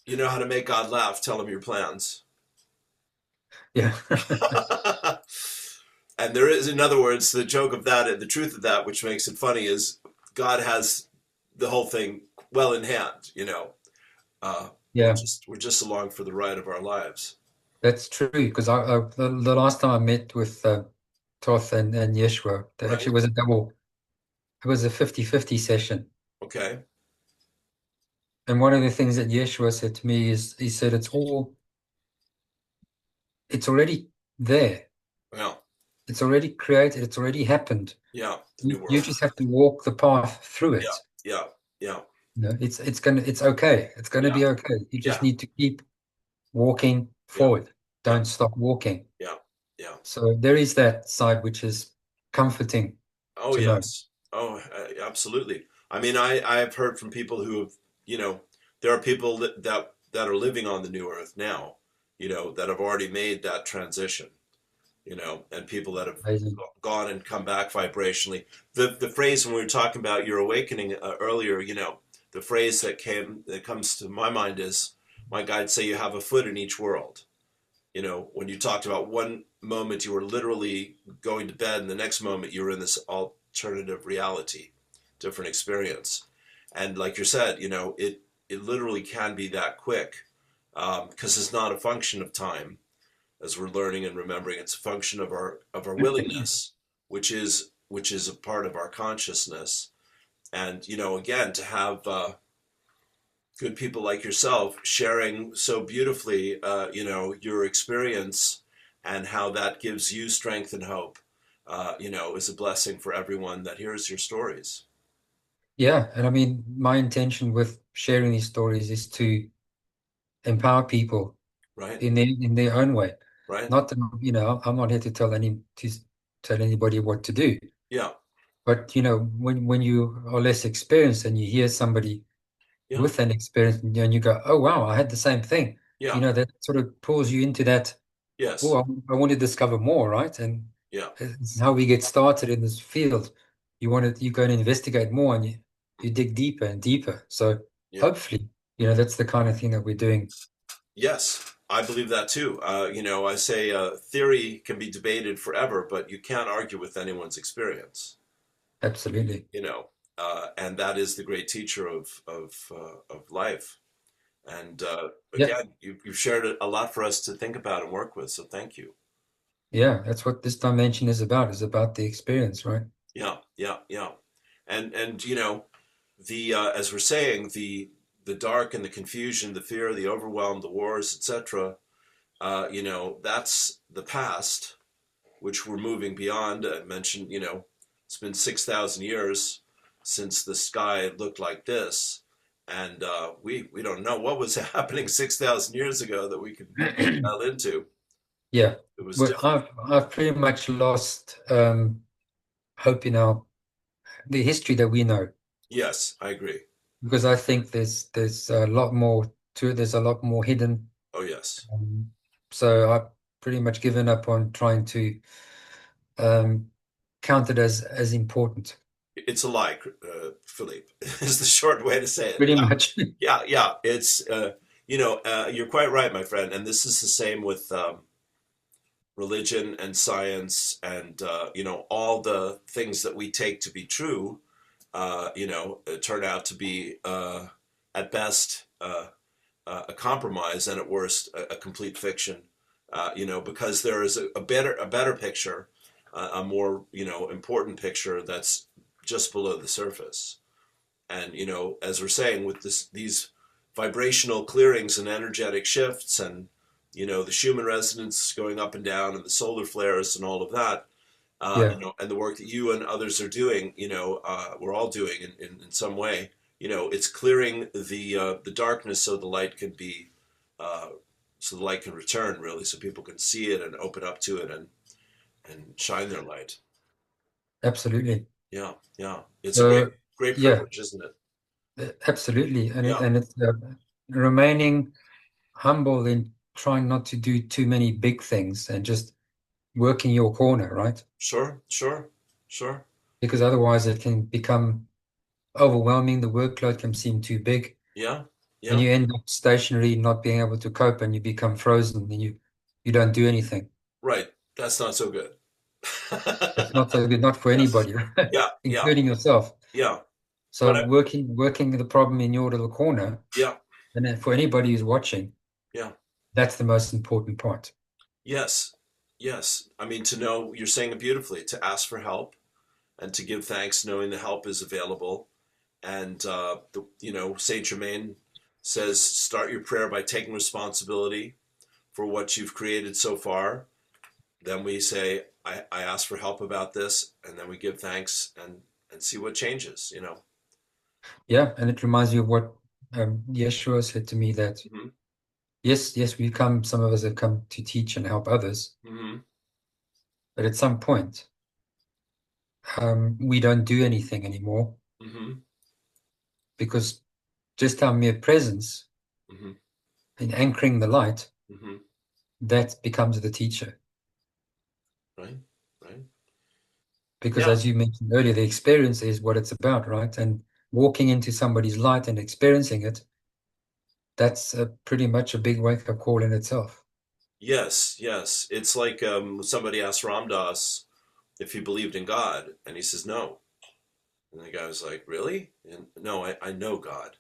you know how to make God laugh. Tell him your plans. Yeah. And there is, in other words, the joke of that, and the truth of that, which makes it funny, is God has the whole thing well in hand. We're Yeah. just along for the ride of our lives. That's true. Because the last time I met with Toth and Yeshua, there actually Right? was a double. It was a 50-50 session. Okay. And one of the things that Yeshua said to me is, he said, it's already there. Well. It's already created. It's already happened. Yeah, the new You world. just have to walk the path through Yeah, it. yeah, yeah, You know, it's okay. It's gonna yeah, be okay. You just yeah, need to keep walking yeah, forward. yeah, Don't stop walking. yeah, yeah. So there is that side which is comforting Oh to know. yes. Oh, absolutely. I mean, I've heard from people who have, you know, there are people that are living on the new earth now, that have already made that transition, and people that have Amazing. gone and come back vibrationally. The phrase when we were talking about your awakening earlier, the phrase that comes to my mind is, my guides say you have a foot in each world. When you talked about one moment you were literally going to bed and the next moment you were in this alternative reality, different experience. And like you said, it literally can be that quick, because it's not a function of time, as we're learning and remembering. It's a function of our willingness, which is a part of our consciousness. And again, to have good people like yourself sharing so beautifully, your experience and how that gives you strength and hope, is a blessing for everyone that hears your stories. Yeah, and I mean, my intention with sharing these stories is to empower people Right? in their own way. Right? Not that, I'm not here to tell anybody what to do. Yeah. But when you are less experienced and you hear somebody Yeah. with an experience, and you go, "Oh wow, I had the same thing." Yeah. That sort of pulls you into that. Oh, Yes. I want to discover more, right? And Yeah. it's how we get started in this field. You go and investigate more, and you dig deeper and deeper. So Yeah. hopefully, that's the kind of thing that we're doing. Yes. I believe that too. I say theory can be debated forever, but you can't argue with anyone's experience. Absolutely. And that is the great teacher of life. And Yeah, again, you've shared a lot for us to think about and work with. So thank you. yeah. That's what this dimension is about the experience, right? Yeah, yeah, yeah. And the as we're saying, the dark and the confusion, the fear, the overwhelm, the wars, etc. That's the past, which we're moving beyond. I mentioned, it's been 6,000 years since the sky looked like this, and we don't know what was happening 6,000 years ago that we could dial into. Yeah. It was Well, different. I've pretty much lost hope in our the history that we know, Yes, I agree. because I think there's a lot more to it. There's a lot more hidden. Oh yes, Um, so I've pretty much given up on trying to um, count it as important. it's a lie, Philippe. Is the short way to say it. Pretty much. Yeah, yeah. It's you're quite right, my friend. And this is the same with religion and science, and all the things that we take to be true. Turn out to be at best a compromise, and at worst a complete fiction. Because there is a better picture, a more important picture that's just below the surface. And as we're saying, with these vibrational clearings and energetic shifts, and the Schumann resonance going up and down, and the solar flares and all of that, Yeah, and the work that you and others are doing, we're all doing in some way. It's clearing the darkness so the light can be, so the light can return, really, so people can see it and open up to it, and shine their light. absolutely. Yeah, yeah. It's a great So great yeah, privilege, isn't it? absolutely. And Yeah, it's remaining humble in trying not to do too many big things and just working your corner, right? sure, sure, sure. Because otherwise it can become overwhelming. The workload can seem too big, Yeah, and yeah. you end up stationary, not being able to cope, and you become frozen, and you don't do anything. Right. That's not so good. It's not so good, not for anybody, right? Yeah, yeah, Including yourself. yeah. So But working the problem in your little corner, yeah, and then for anybody who's watching, yeah. that's the most important part. Yes, yes. I mean, to know, you're saying it beautifully, to ask for help and to give thanks, knowing the help is available. And Saint Germain says, start your prayer by taking responsibility for what you've created so far. Then we say, I ask for help about this, and then we give thanks and see what changes. You know. Yeah, and it reminds me of what Yeshua said to me that Hmm. yes, we come, some of us have come to teach and help others, Hmm. but at some point, we don't do anything anymore Hmm. because just our mere presence Hmm. in anchoring the light, Hmm. that becomes the teacher. Right. Right. Because Yeah. as you mentioned earlier, the experience is what it's about, right? And walking into somebody's light and experiencing it, that's pretty much a big wake-up call in itself. Yes. Yes. It's like somebody asked Ram Dass if he believed in God, and he says no. And the guy was like, "Really?" And no, I know God,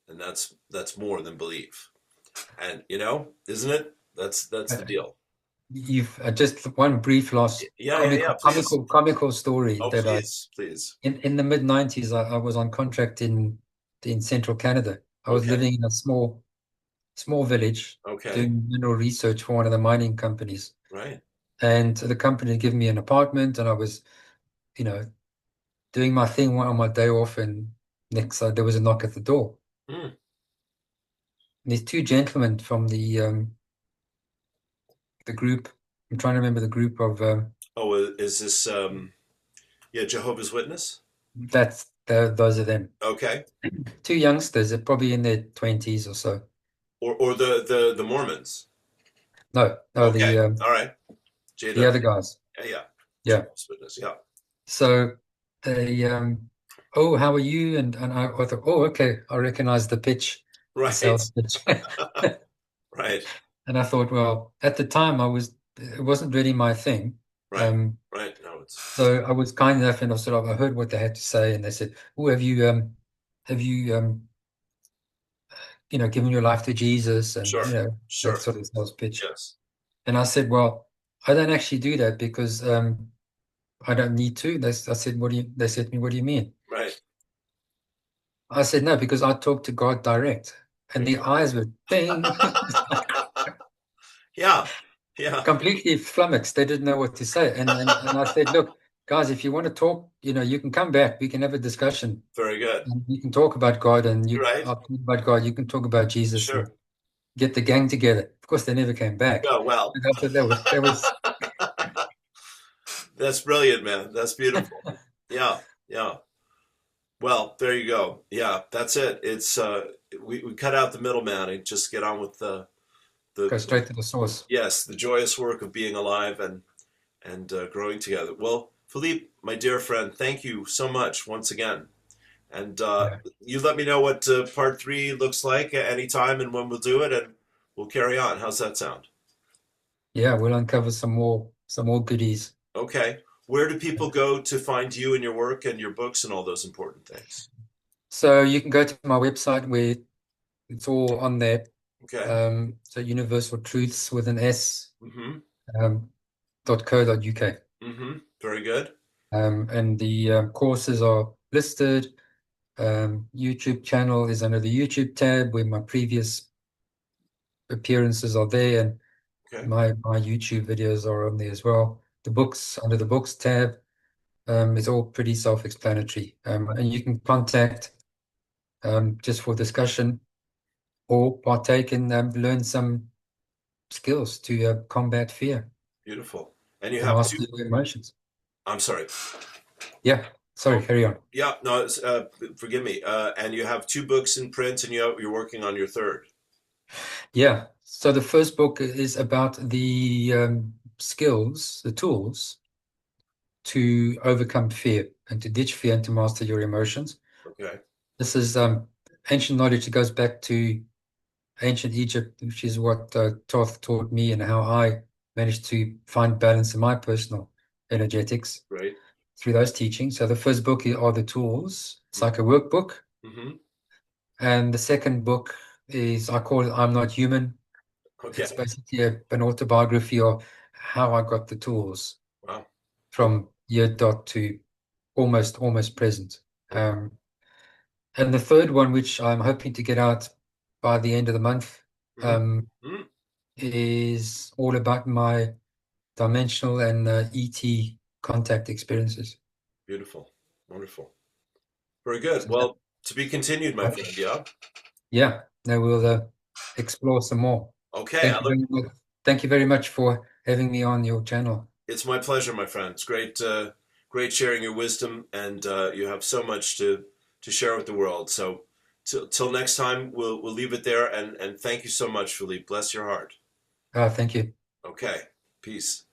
and that's more than belief. And isn't it? That's Uh, the deal. You've just one brief last Yeah, yeah, yeah. Please. comical story Oh, that I please, please. in the mid 90s I was on contract in central Canada. I was Okay, living in a small village okay, doing mineral research for one of the mining companies. right. And the company had given me an apartment and I was, you know, doing my thing on my day off and next there was a knock at the door. Hmm. And these two gentlemen from the group, I'm trying to remember the group of Oh, is this yeah, Jehovah's Witness? those are them. Okay, Two youngsters, they're probably in their 20s or so. or the Mormons? No, Okay, all right. the JW. other guys. Yeah, yeah. Yeah. Jehovah's Witness. Yeah. So they oh, how are you? And I thought, oh, okay, I recognize the pitch, the Right, sales pitch. right, And I thought, well, at the time it wasn't really my thing. right, Um, right. No, it's so I was kind enough and I heard what they had to say and they said, oh, have you given your life to Jesus and sure, that sure. sort of sales pitch. Yes, And I said, well, I don't actually do that because I don't need to. They said to me, what do you mean? right. I said, no, because I talk to God direct. There And you the eyes were bing, go. Yeah, yeah. completely flummoxed. They didn't know what to say. And I said, look, guys, if you want to talk, you can come back. We can have a discussion. Very good. And you can talk about God and Right. I'll talk about God. You can talk about Jesus and Sure. get the gang together. Of course, they never came back. Yeah. Well, And I thought that was that's brilliant, man. That's beautiful. Yeah. Yeah. Well, there you go. Yeah, that's it. It's we cut out the middleman and just get on with go the straight to the source. yes, the joyous work of being alive and growing together. Well, Philippe, my dear friend, thank you so much once again. And Yeah. you let me know what part three looks like at any time and when we'll do it, and we'll carry on. How's that sound? Yeah, we'll uncover some more goodies. Okay. Where do people go to find you and your work and your books and all those important things? So you can go to my website where it's all on there. Okay. So Universal Truths with an S, Mm-hmm. um, .co.uk. Mm-hmm. Very good. And the courses are listed. YouTube channel is under the YouTube tab where my previous appearances are there, and Okay. my YouTube videos are on there as well. The books under the books tab, it's all pretty self-explanatory. And you can contact just for discussion or partake and learn some skills to combat fear Beautiful. And you or have master two. your emotions. I'm sorry. Yeah, sorry, Oh, carry on. yeah. No, forgive me. And you have two books in print, and you're working on your third. Yeah, so the first book is about the skills, the tools to overcome fear and to ditch fear and to master your emotions. Okay. This is ancient knowledge that goes back to ancient Egypt, which is what Thoth taught me and how I managed to find balance in my personal energetics Great. through those teachings. So the first book are the tools. It's like a Mm-hmm. workbook. Mm-hmm. And the second book is, I call it I'm Not Human. Okay. It's basically an autobiography of how I got the tools Wow. Okay. from year dot to almost present. Okay. And the third one, which I'm hoping to get out by the end of the month, Mm-hmm. um, Mm-hmm. is all about my dimensional and ET contact experiences. Beautiful. Wonderful. Very good. Well, to be continued, my friend. Yeah. Yeah, now we'll explore some more. Okay. Thank you very much for having me on your channel. It's my pleasure, my friend. It's great, great sharing your wisdom, and you have so much to share with the world. So, till next time, we'll leave it there. And thank you so much, Phillipe. Bless your heart. Thank you. Okay. Peace.